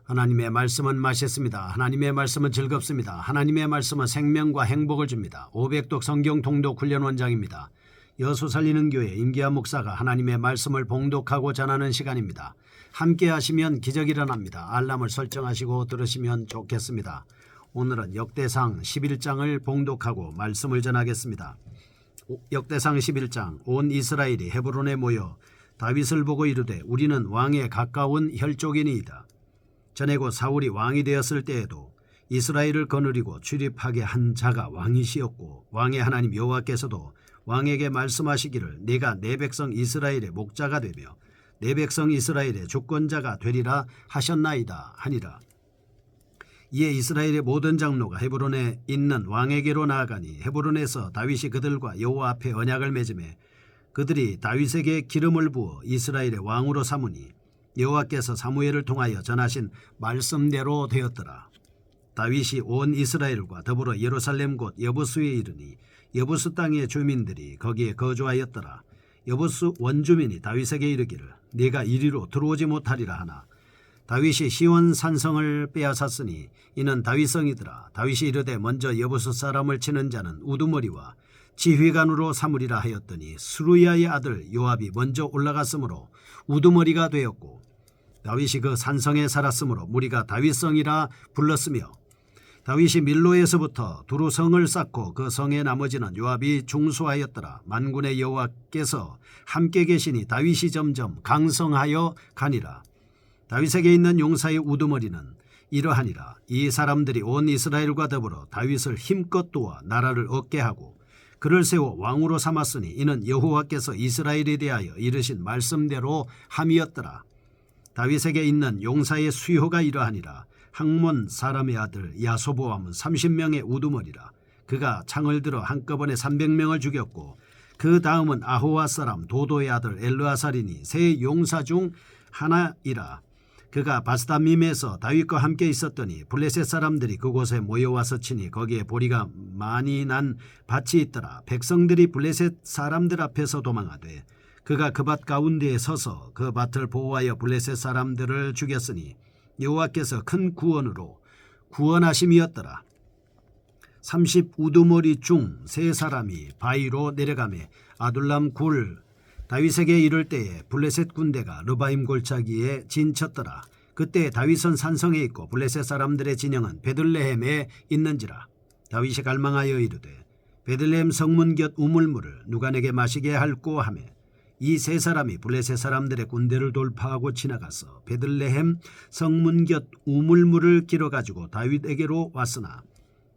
하나님의 말씀은 맛있습니다. 하나님의 말씀은 즐겁습니다. 하나님의 말씀은 생명과 행복을 줍니다. 500독 성경 통독 훈련 원장입니다. 여수 살리는 교회 임기한 목사가 하나님의 말씀을 봉독하고 전하는 시간입니다. 함께 하시면 기적이 일어납니다. 알람을 설정하시고 들으시면 좋겠습니다. 오늘은 역대상 11장을 봉독하고 말씀을 전하겠습니다. 역대상 11장. 온 이스라엘이 헤브론에 모여 다윗을 보고 이르되 우리는 왕에 가까운 혈족이니이다. 전에 곧 사울이 왕이 되었을 때에도 이스라엘을 거느리고 출입하게 한 자가 왕이시었고 왕의 하나님 여호와께서도 왕에게 말씀하시기를 네가 내 백성 이스라엘의 목자가 되며 내 백성 이스라엘의 주권자가 되리라 하셨나이다 하니라. 이에 이스라엘의 모든 장로가 헤브론에 있는 왕에게로 나아가니 헤브론에서 다윗이 그들과 여호와 앞에 언약을 맺음에 그들이 다윗에게 기름을 부어 이스라엘의 왕으로 삼으니 여호와께서 사무엘을 통하여 전하신 말씀대로 되었더라. 다윗이 온 이스라엘과 더불어 예루살렘 곧 여부수에 이르니 여부수 땅의 주민들이 거기에 거주하였더라. 여부수 원주민이 다윗에게 이르기를 네가 이리로 들어오지 못하리라 하나 다윗이 시온 산성을 빼앗았으니 이는 다윗성이더라. 다윗이 이르되 먼저 여부수 사람을 치는 자는 우두머리와 지휘관으로 삼으리라 하였더니 스루야의 아들 요압이 먼저 올라갔으므로 우두머리가 되었고 다윗이 그 산성에 살았으므로 무리가 다윗성이라 불렀으며 다윗이 밀로에서부터 두루 성을 쌓고 그 성의 나머지는 요압이 중수하였더라. 만군의 여호와께서 함께 계시니 다윗이 점점 강성하여 가니라. 다윗에게 있는 용사의 우두머리는 이러하니라. 이 사람들이 온 이스라엘과 더불어 다윗을 힘껏 도와 나라를 얻게 하고 그를 세워 왕으로 삼았으니 이는 여호와께서 이스라엘에 대하여 이르신 말씀대로 함이었더라. 다윗에게 있는 용사의 수효가 이러하니라. 학몬 사람의 아들 야소보암은 30명의 우두머리라. 그가 창을 들어 한꺼번에 300명을 죽였고 그 다음은 아호와 사람 도도의 아들 엘르아살이니 세 용사 중 하나이라. 그가 바스다밈에서 다윗과 함께 있었더니 블레셋 사람들이 그곳에 모여와서 치니 거기에 보리가 많이 난 밭이 있더라. 백성들이 블레셋 사람들 앞에서 도망하되 그가 그 밭 가운데에 서서 그 밭을 보호하여 블레셋 사람들을 죽였으니 여호와께서 큰 구원으로 구원하심이었더라. 30우두머리 중 세 사람이 바위로 내려가매 아둘람 굴 다윗에게 이를 때에 블레셋 군대가 르바임 골짜기에 진쳤더라. 그때 다윗은 산성에 있고 블레셋 사람들의 진영은 베들레헴에 있는지라. 다윗이 갈망하여 이르되 베들레헴 성문 곁 우물물을 누가 내게 마시게 할꼬 하매 이 세 사람이 블레셋 사람들의 군대를 돌파하고 지나가서 베들레헴 성문 곁 우물물을 길어가지고 다윗에게로 왔으나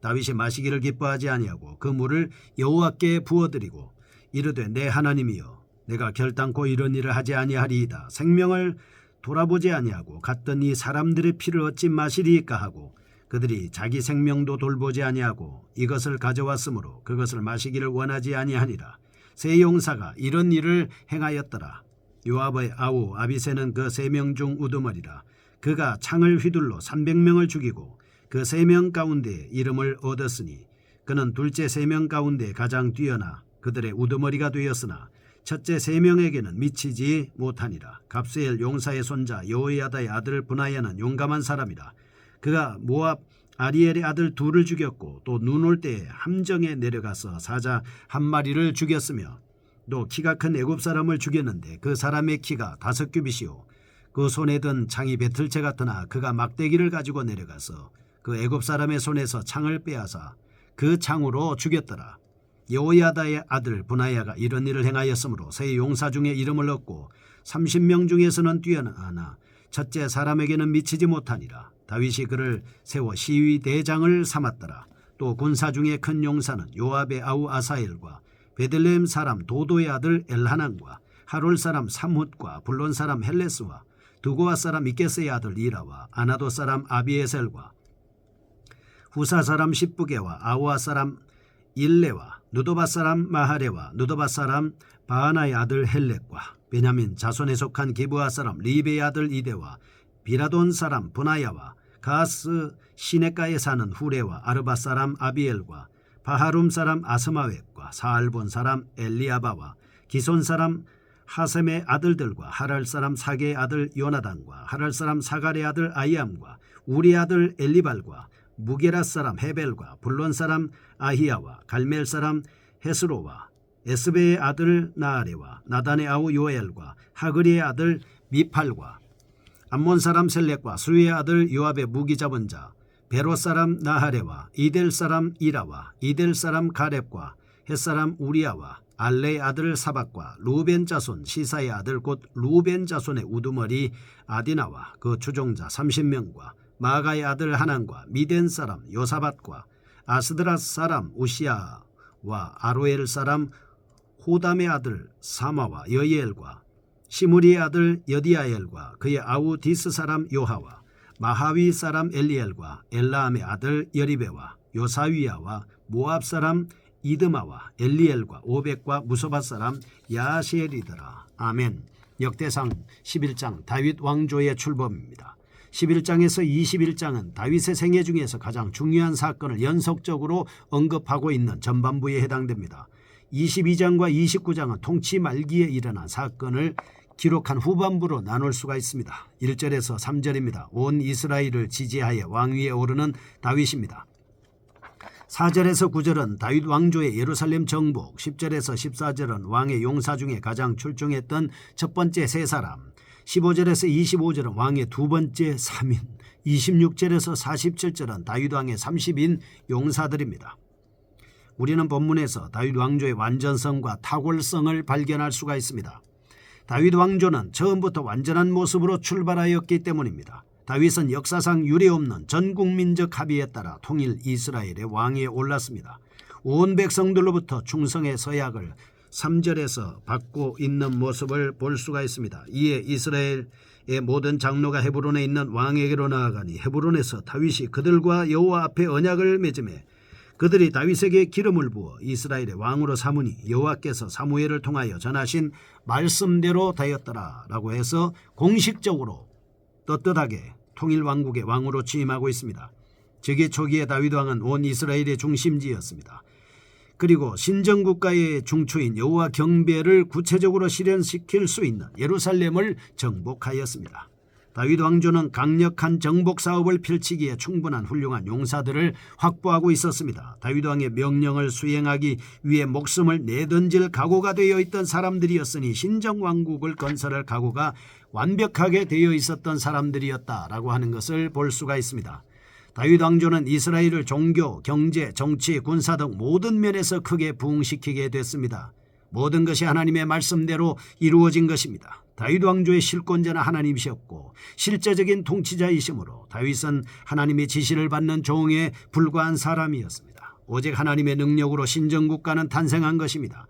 다윗이 마시기를 기뻐하지 아니하고 그 물을 여호와께 부어드리고 이르되 내 하나님이여 내가 결단코 이런 일을 하지 아니하리이다. 생명을 돌아보지 아니하고 갔던 이 사람들의 피를 어찌 마시리이까 하고 그들이 자기 생명도 돌보지 아니하고 이것을 가져왔으므로 그것을 마시기를 원하지 아니하니라. 세 용사가 이런 일을 행하였더라. 요압의 아우 아비새는 그 3명 중 우두머리라. 그가 창을 휘둘러 300명을 죽이고 그 3명 가운데 이름을 얻었으니 그는 둘째 3명 가운데 가장 뛰어나 그들의 우두머리가 되었으나 첫째 3명에게는 미치지 못하니라. 갑스엘 용사의 손자 여호야다의 아들 브나야는 용감한 사람이라. 그가 모압 아리엘의 아들 2를 죽였고 또 눈 올 때에 함정에 내려가서 사자 1마리를 죽였으며 또 키가 큰 애굽 사람을 죽였는데 그 사람의 키가 5규빗이요 그 손에 든 창이 배틀채 같으나 그가 막대기를 가지고 내려가서 그 애굽 사람의 손에서 창을 빼앗아 그 창으로 죽였더라. 여호야다의 아들 브나야가 이런 일을 행하였으므로 세 용사 중에 이름을 얻고 30명 중에서는 뛰어나나 첫째 사람에게는 미치지 못하니라. 다윗이 그를 세워 시위 대장을 삼았더라. 또 군사 중에 큰 용사는 요압의 아우 아사엘과 베들레헴 사람 도도의 아들 엘하난과 하롤 사람 삼훗과 블론 사람 헬레스와 두고와 사람 이게스의 아들 이라와 아나도 사람 아비에셀과 후사 사람 십부게와 아우아 사람 일레와 누도바 사람 마하레와 누도바 사람 바하나의 아들 헬렉과 베냐민 자손에 속한 기브아 사람 리베의 아들 이데와 비라돈 사람 브나야와 가스 시네가에 사는 후레와 아르바 사람 아비엘과 바하룸 사람 아스마웻과 사알본 사람 엘리아바와 기손 사람 하셈의 아들들과 하랄 사람 사게의 아들 요나단과 하랄 사람 사갈의 아들 아이암과 우리 아들 엘리발과 무게라 사람 헤벨과 블론 사람 아히야와 갈멜 사람 헤스로와 에스베의 아들 나아레와 나단의 아우 요엘과 하그리의 아들 미팔과 암몬 사람 셀렉과 수의 아들 요압의 무기 잡은 자 베로 사람 나하레와 이델 사람 이라와 이델 사람 가렙과 햇사람 우리야와 알레의 아들 사박과 루벤 자손 시사의 아들 곧 루벤 자손의 우두머리 아디나와 그 추종자 30명과 마가의 아들 하난과 미덴 사람 요사밧과 아스드라 사람 우시야와 아로엘 사람 호담의 아들 사마와 여이엘과 시므리의 아들 여디아엘과 그의 아우 디스 사람 요하와 마하위 사람 엘리엘과 엘라함의 아들 여리베와 요사위야와 모압 사람 이드마와 엘리엘과 오벡과 무소밧 사람 야시엘이더라. 아멘. 역대상 11장 다윗 왕조의 출범입니다. 11장에서 21장은 다윗의 생애 중에서 가장 중요한 사건을 연속적으로 언급하고 있는 전반부에 해당됩니다. 22장과 29장은 통치 말기에 일어난 사건을 기록한 후반부로 나눌 수가 있습니다. 1절에서 3절입니다. 온 이스라엘을 지지하여 왕위에 오르는 다윗입니다. 4절에서 9절은 다윗 왕조의 예루살렘 정복, 10절에서 14절은 왕의 용사 중에 가장 출중했던 첫 번째 세 사람, 15절에서 25절은 왕의 두 번째 3인, 26절에서 47절은 다윗 왕의 30인 용사들입니다. 우리는 본문에서 다윗 왕조의 완전성과 탁월성을 발견할 수가 있습니다. 다윗 왕조는 처음부터 완전한 모습으로 출발하였기 때문입니다. 다윗은 역사상 유례없는 전국민적 합의에 따라 통일 이스라엘의 왕위에 올랐습니다. 온 백성들로부터 충성의 서약을 3절에서 받고 있는 모습을 볼 수가 있습니다. 이에 이스라엘의 모든 장로가 헤브론에 있는 왕에게로 나아가니 헤브론에서 다윗이 그들과 여호와 앞에 언약을 맺음에 그들이 다윗에게 기름을 부어 이스라엘의 왕으로 삼으니 여호와께서 사무엘을 통하여 전하신 말씀대로 되었더라 라고 해서 공식적으로 떳떳하게 통일왕국의 왕으로 취임하고 있습니다. 즉위 초기에 다윗 왕은 온 이스라엘의 중심지였습니다. 그리고 신정국가의 중추인 여호와 경배를 구체적으로 실현시킬 수 있는 예루살렘을 정복하였습니다. 다윗 왕조는 강력한 정복 사업을 펼치기에 충분한 훌륭한 용사들을 확보하고 있었습니다. 다윗 왕의 명령을 수행하기 위해 목숨을 내던질 각오가 되어 있던 사람들이었으니 신정왕국을 건설할 각오가 완벽하게 되어 있었던 사람들이었다라고 하는 것을 볼 수가 있습니다. 다윗 왕조는 이스라엘을 종교, 경제, 정치, 군사 등 모든 면에서 크게 부흥시키게 됐습니다. 모든 것이 하나님의 말씀대로 이루어진 것입니다. 다윗 왕조의 실권자는 하나님이셨고 실제적인 통치자이시므로 다윗은 하나님의 지시를 받는 종에 불과한 사람이었습니다. 오직 하나님의 능력으로 신정국가는 탄생한 것입니다.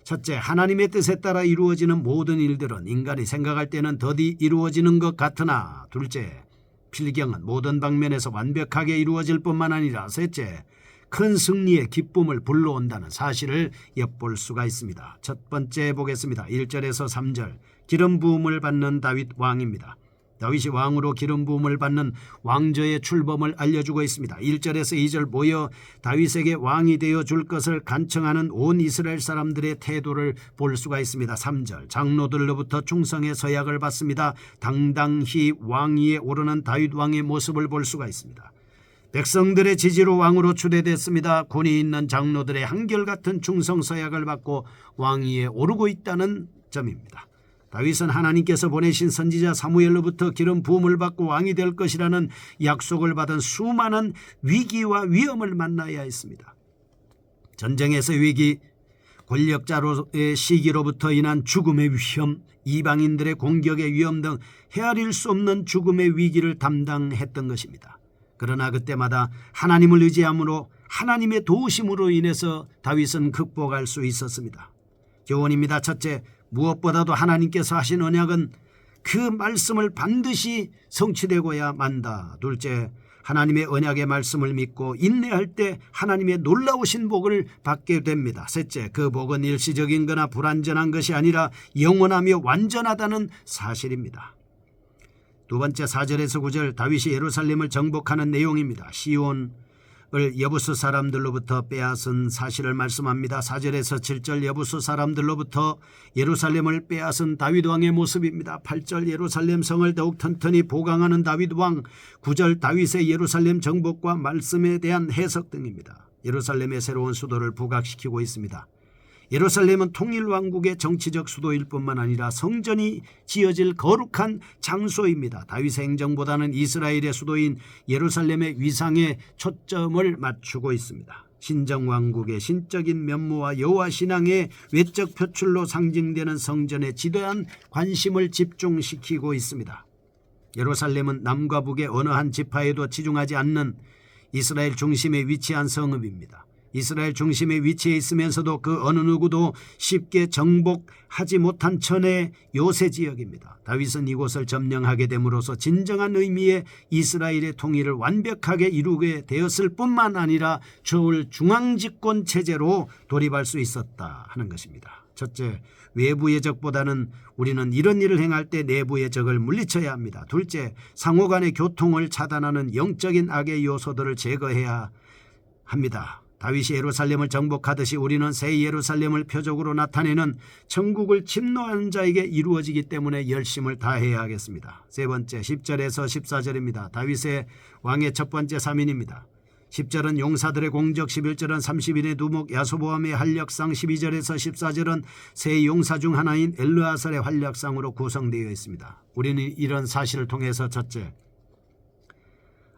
첫째, 하나님의 뜻에 따라 이루어지는 모든 일들은 인간이 생각할 때는 더디 이루어지는 것 같으나 둘째, 필경은 모든 방면에서 완벽하게 이루어질 뿐만 아니라 셋째, 큰 승리의 기쁨을 불러온다는 사실을 엿볼 수가 있습니다. 첫 번째 보겠습니다. 1절에서 3절 기름 부음을 받는 다윗 왕입니다. 다윗이 왕으로 기름 부음을 받는 왕조의 출범을 알려주고 있습니다. 1절에서 2절 모여 다윗에게 왕이 되어 줄 것을 간청하는 온 이스라엘 사람들의 태도를 볼 수가 있습니다. 3절 장로들로부터 충성의 서약을 받습니다. 당당히 왕위에 오르는 다윗 왕의 모습을 볼 수가 있습니다. 백성들의 지지로 왕으로 추대됐습니다. 권위 있는 장로들의 한결같은 충성 서약을 받고 왕위에 오르고 있다는 점입니다. 다윗은 하나님께서 보내신 선지자 사무엘로부터 기름 부음을 받고 왕이 될 것이라는 약속을 받은 수많은 위기와 위험을 만나야 했습니다. 전쟁에서 위기, 권력자로의 시기로부터 인한 죽음의 위험, 이방인들의 공격의 위험 등 헤아릴 수 없는 죽음의 위기를 담당했던 것입니다. 그러나 그때마다 하나님을 의지함으로 하나님의 도우심으로 인해서 다윗은 극복할 수 있었습니다. 교훈입니다. 첫째, 무엇보다도 하나님께서 하신 언약은 그 말씀을 반드시 성취되고야 만다. 둘째, 하나님의 언약의 말씀을 믿고 인내할 때 하나님의 놀라우신 복을 받게 됩니다. 셋째, 그 복은 일시적인 거나 불완전한 것이 아니라 영원하며 완전하다는 사실입니다. 두 번째 4절에서 9절 다윗이 예루살렘을 정복하는 내용입니다. 시온의 여부스 사람들로부터 빼앗은 사실을 말씀합니다. 4절에서 7절 여부스 사람들로부터 예루살렘을 빼앗은 다윗 왕의 모습입니다. 8절 예루살렘 성을 더욱 튼튼히 보강하는 다윗 왕, 9절 다윗의 예루살렘 정복과 말씀에 대한 해석 등입니다. 예루살렘의 새로운 수도를 부각시키고 있습니다. 예루살렘은 통일왕국의 정치적 수도일 뿐만 아니라 성전이 지어질 거룩한 장소입니다. 다윗의 행정보다는 이스라엘의 수도인 예루살렘의 위상에 초점을 맞추고 있습니다. 신정왕국의 신적인 면모와 여호와 신앙의 외적 표출로 상징되는 성전에 지대한 관심을 집중시키고 있습니다. 예루살렘은 남과 북의 어느 한 지파에도 치중하지 않는 이스라엘 중심에 위치한 성읍입니다. 이스라엘 중심에 위치해 있으면서도 그 어느 누구도 쉽게 정복하지 못한 천의 요새 지역입니다. 다윗은 이곳을 점령하게 됨으로써 진정한 의미의 이스라엘의 통일을 완벽하게 이루게 되었을 뿐만 아니라 저울 중앙집권 체제로 돌입할 수 있었다 하는 것입니다. 첫째, 외부의 적보다는 우리는 이런 일을 행할 때 내부의 적을 물리쳐야 합니다. 둘째, 상호 간의 교통을 차단하는 영적인 악의 요소들을 제거해야 합니다. 다윗이 예루살렘을 정복하듯이 우리는 새 예루살렘을 표적으로 나타내는 천국을 침노하는 자에게 이루어지기 때문에 열심을 다해야 하겠습니다. 세 번째 10절에서 14절입니다. 다윗의 왕의 첫 번째 사민입니다. 10절은 용사들의 공적, 11절은 30인의 두목 야소보암의 활력상, 12절에서 14절은 세 용사 중 하나인 엘르아살의 활력상으로 구성되어 있습니다. 우리는 이런 사실을 통해서 첫째,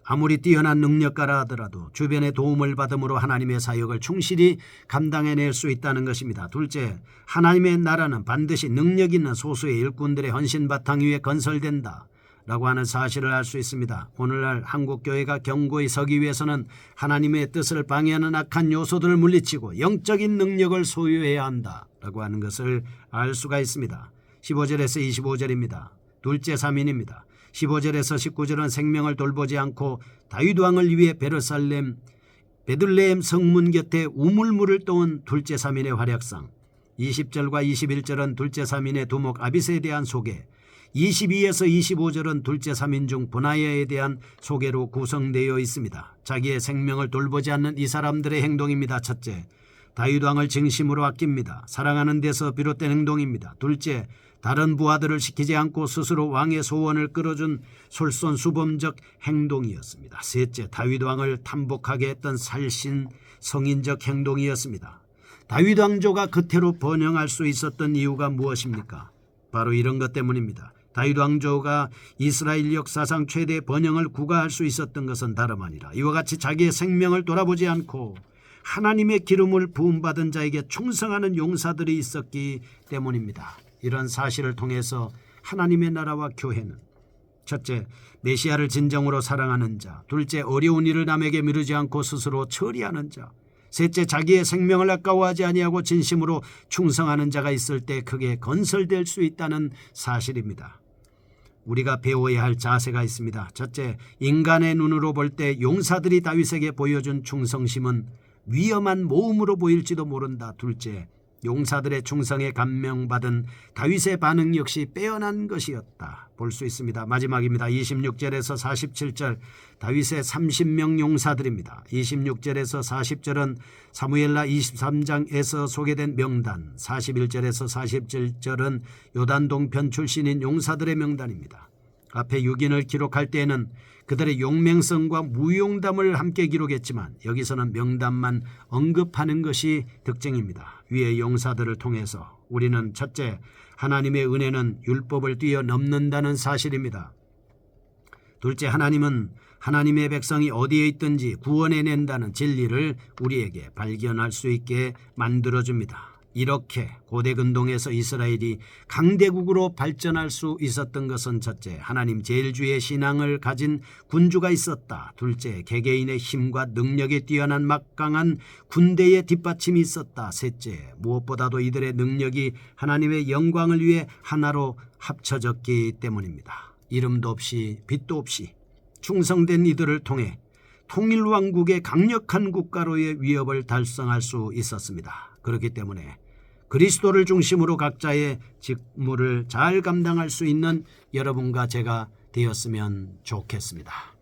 아무리 뛰어난 능력가라 하더라도 주변의 도움을 받음으로 하나님의 사역을 충실히 감당해낼 수 있다는 것입니다. 둘째, 하나님의 나라는 반드시 능력 있는 소수의 일꾼들의 헌신 바탕 위에 건설된다 라고 하는 사실을 알 수 있습니다. 오늘날 한국교회가 견고히 서기 위해서는 하나님의 뜻을 방해하는 악한 요소들을 물리치고 영적인 능력을 소유해야 한다라고 하는 것을 알 수가 있습니다. 15절에서 25절입니다. 둘째 사민입니다. 15절에서 19절은 생명을 돌보지 않고 다윗 왕을 위해 베들레헴 성문 곁에 우물물을 떠온 둘째 사민의 활약상, 20절과 21절은 둘째 사민의 두목 아비새에 대한 소개, 22에서 25절은 둘째 사민 중 브나야에 대한 소개로 구성되어 있습니다. 자기의 생명을 돌보지 않는 이 사람들의 행동입니다. 첫째, 다윗 왕을 진심으로 아낍니다. 사랑하는 데서 비롯된 행동입니다. 둘째, 다른 부하들을 시키지 않고 스스로 왕의 소원을 끌어준 솔선수범적 행동이었습니다. 셋째, 다윗 왕을 탐복하게 했던 살신 성인적 행동이었습니다. 다윗 왕조가 그태로 번영할 수 있었던 이유가 무엇입니까? 바로 이런 것 때문입니다. 다윗 왕조가 이스라엘 역사상 최대 번영을 구가할 수 있었던 것은 다름 아니라 이와 같이 자기의 생명을 돌아보지 않고 하나님의 기름을 부음받은 자에게 충성하는 용사들이 있었기 때문입니다. 이런 사실을 통해서 하나님의 나라와 교회는 첫째, 메시아를 진정으로 사랑하는 자, 둘째, 어려운 일을 남에게 미루지 않고 스스로 처리하는 자, 셋째, 자기의 생명을 아까워하지 아니하고 진심으로 충성하는 자가 있을 때 크게 건설될 수 있다는 사실입니다. 우리가 배워야 할 자세가 있습니다. 첫째, 인간의 눈으로 볼 때 용사들이 다윗에게 보여준 충성심은 위험한 모험으로 보일지도 모른다. 둘째, 용사들의 충성에 감명받은 다윗의 반응 역시 빼어난 것이었다 볼 수 있습니다. 마지막입니다. 26절에서 47절 다윗의 30명 용사들입니다. 26절에서 40절은 사무엘라 23장에서 소개된 명단, 41절에서 47절은 요단 동편 출신인 용사들의 명단입니다. 앞에 6인을 기록할 때에는 그들의 용맹성과 무용담을 함께 기록했지만 여기서는 명단만 언급하는 것이 특징입니다. 위의 용사들을 통해서 우리는 첫째, 하나님의 은혜는 율법을 뛰어넘는다는 사실입니다. 둘째, 하나님은 하나님의 백성이 어디에 있든지 구원해낸다는 진리를 우리에게 발견할 수 있게 만들어줍니다. 이렇게 고대 근동에서 이스라엘이 강대국으로 발전할 수 있었던 것은 첫째, 하나님 제일주의 신앙을 가진 군주가 있었다. 둘째, 개개인의 힘과 능력에 뛰어난 막강한 군대의 뒷받침이 있었다. 셋째, 무엇보다도 이들의 능력이 하나님의 영광을 위해 하나로 합쳐졌기 때문입니다. 이름도 없이 빛도 없이 충성된 이들을 통해 통일왕국의 강력한 국가로의 위협을 달성할 수 있었습니다. 그렇기 때문에 그리스도를 중심으로 각자의 직무를 잘 감당할 수 있는 여러분과 제가 되었으면 좋겠습니다.